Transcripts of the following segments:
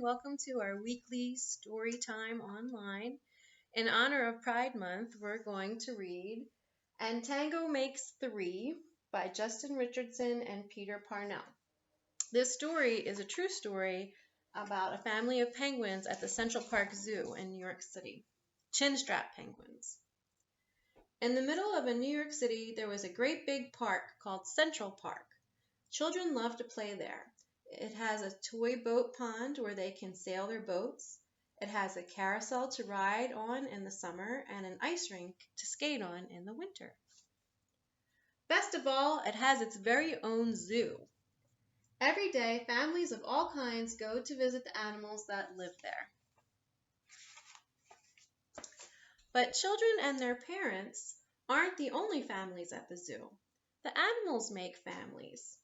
Welcome to our weekly story time online. In honor of Pride Month, we're going to read And Tango Makes Three by Justin Richardson and Peter Parnell. This story is a true story about a family of penguins at the Central Park Zoo in New York City. Chinstrap penguins. In the middle of New York City, there was a great big park called Central Park. Children love to play there. It has a toy boat pond where they can sail their boats. It has a carousel to ride on in the summer and an ice rink to skate on in the winter. Best of all, it has its very own zoo. Every day, families of all kinds go to visit the animals that live there. But children and their parents aren't the only families at the zoo. The animals make families.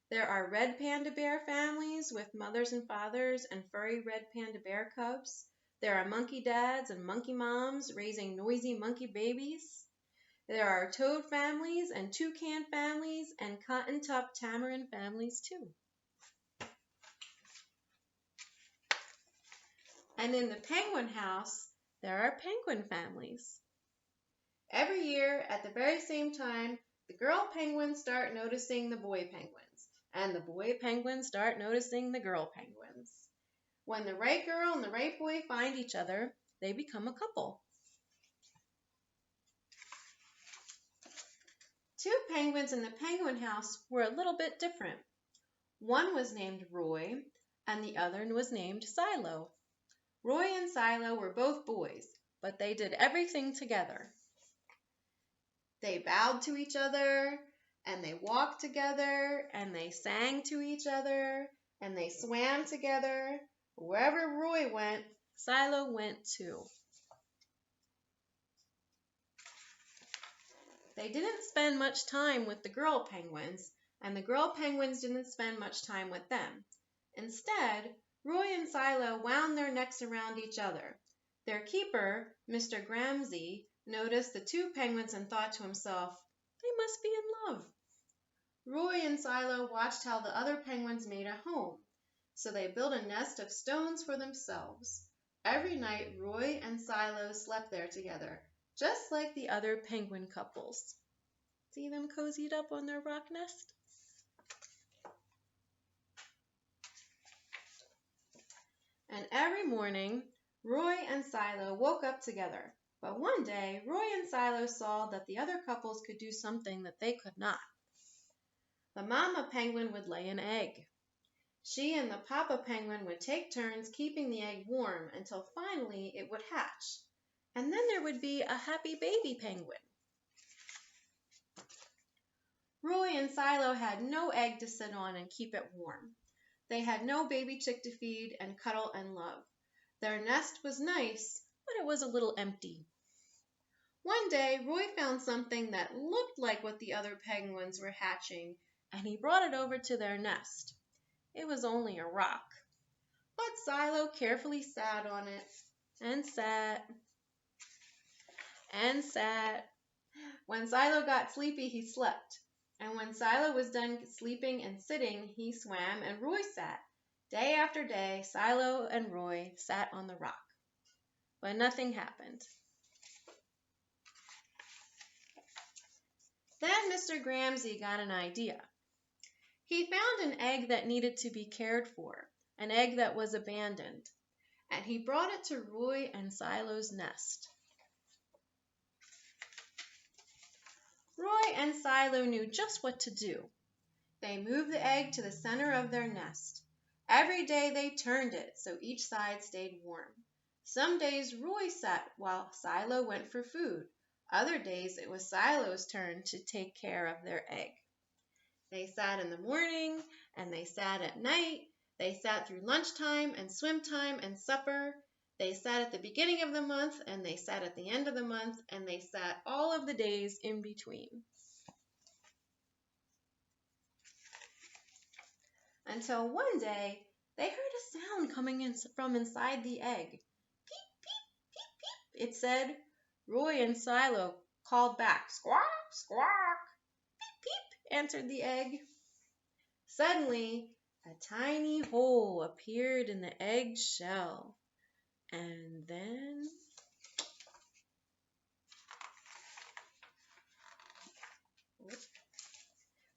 There are red panda bear families with mothers and fathers and furry red panda bear cubs. There are monkey dads and monkey moms raising noisy monkey babies. There are toad families and toucan families and cotton-top tamarin families too. And in the penguin house, there are penguin families. Every year, at the very same time, the girl penguins start noticing the boy penguins, and the boy penguins start noticing the girl penguins. When the right girl and the right boy find each other, they become a couple. Two penguins in the penguin house were a little bit different. One was named Roy, and the other was named Silo. Roy and Silo were both boys, but they did everything together. They bowed to each other, and they walked together, and they sang to each other, and they swam together. Wherever Roy went, Silo went too. They didn't spend much time with the girl penguins, and the girl penguins didn't spend much time with them. Instead, Roy and Silo wound their necks around each other. Their keeper, Mr. Gramsci, noticed the two penguins and thought to himself, "They must be in love." Roy and Silo watched how the other penguins made a home, so they built a nest of stones for themselves. Every night, Roy and Silo slept there together, just like the other penguin couples. See them cozied up on their rock nest? And every morning, Roy and Silo woke up together. But one day, Roy and Silo saw that the other couples could do something that they could not. The mama penguin would lay an egg. She and the papa penguin would take turns keeping the egg warm until finally it would hatch. And then there would be a happy baby penguin. Roy and Silo had no egg to sit on and keep it warm. They had no baby chick to feed and cuddle and love. Their nest was nice, but it was a little empty. One day, Roy found something that looked like what the other penguins were hatching, and he brought it over to their nest. It was only a rock. But Silo carefully sat on it, and sat, and sat. When Silo got sleepy, he slept. And when Silo was done sleeping and sitting, he swam and Roy sat. Day after day, Silo and Roy sat on the rock. But nothing happened. Then Mr. Gramsci got an idea. He found an egg that needed to be cared for, an egg that was abandoned, and he brought it to Roy and Silo's nest. Roy and Silo knew just what to do. They moved the egg to the center of their nest. Every day they turned it so each side stayed warm. Some days Roy sat while Silo went for food. Other days it was Silo's turn to take care of their egg. They sat in the morning and they sat at night. They sat through lunchtime and swim time and supper. They sat at the beginning of the month and they sat at the end of the month and they sat all of the days in between. Until one day, they heard a sound coming in from inside the egg. Peep, peep, peep, peep, it said. Roy and Silo called back, "Squawk, squawk." "Peep, peep," answered the egg. Suddenly, a tiny hole appeared in the egg shell. And then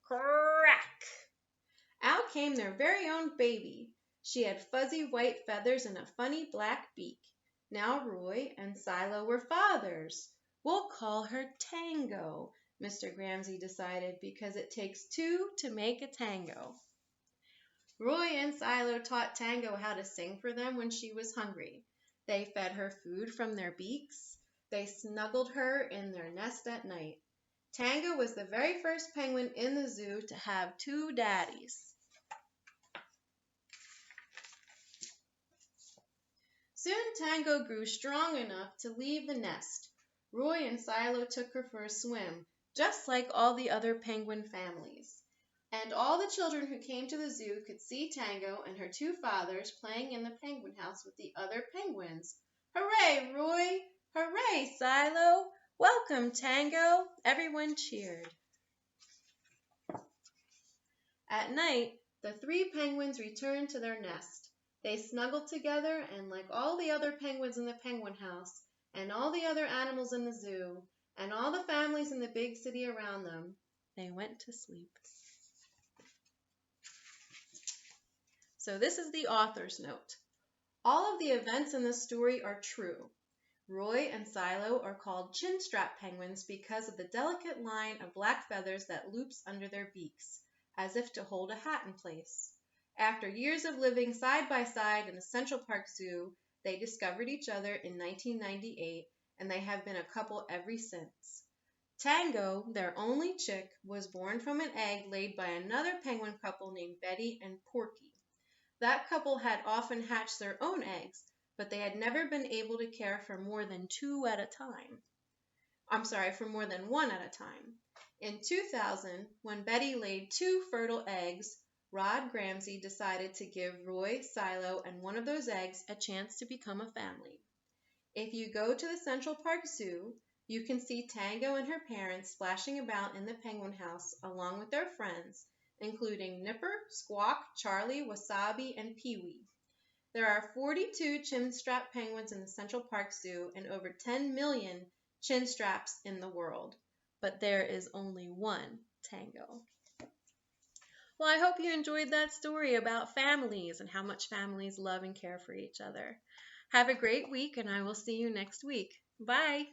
crack! Out came their very own baby. She had fuzzy white feathers and a funny black beak. Now Roy and Silo were fathers. We'll call her Tango, Mr. Gramsci decided, because it takes two to make a tango. Roy and Silo taught Tango how to sing for them when she was hungry. They fed her food from their beaks. They snuggled her in their nest at night. Tango was the very first penguin in the zoo to have two daddies. Soon Tango grew strong enough to leave the nest. Roy and Silo took her for a swim, just like all the other penguin families. And all the children who came to the zoo could see Tango and her two fathers playing in the penguin house with the other penguins. Hooray, Roy! Hooray, Silo! Welcome, Tango! Everyone cheered. At night, the three penguins returned to their nest. They snuggled together, and like all the other penguins in the penguin house, and all the other animals in the zoo, and all the families in the big city around them, they went to sleep. So this is the author's note. All of the events in this story are true. Roy and Silo are called chinstrap penguins because of the delicate line of black feathers that loops under their beaks, as if to hold a hat in place. After years of living side by side in the Central Park Zoo, they discovered each other in 1998, and they have been a couple ever since. Tango, their only chick, was born from an egg laid by another penguin couple named Betty and Porky. That couple had often hatched their own eggs, but they had never been able to care for more than one at a time. In 2000, when Betty laid 2 fertile eggs, Rod Gramsci decided to give Roy, Silo, and one of those eggs a chance to become a family. If you go to the Central Park Zoo, you can see Tango and her parents splashing about in the penguin house along with their friends, including Nipper, Squawk, Charlie, Wasabi, and Pee-wee. There are 42 chinstrap penguins in the Central Park Zoo and over 10 million chinstraps in the world. But there is only one Tango. Well, I hope you enjoyed that story about families and how much families love and care for each other. Have a great week, and I will see you next week. Bye!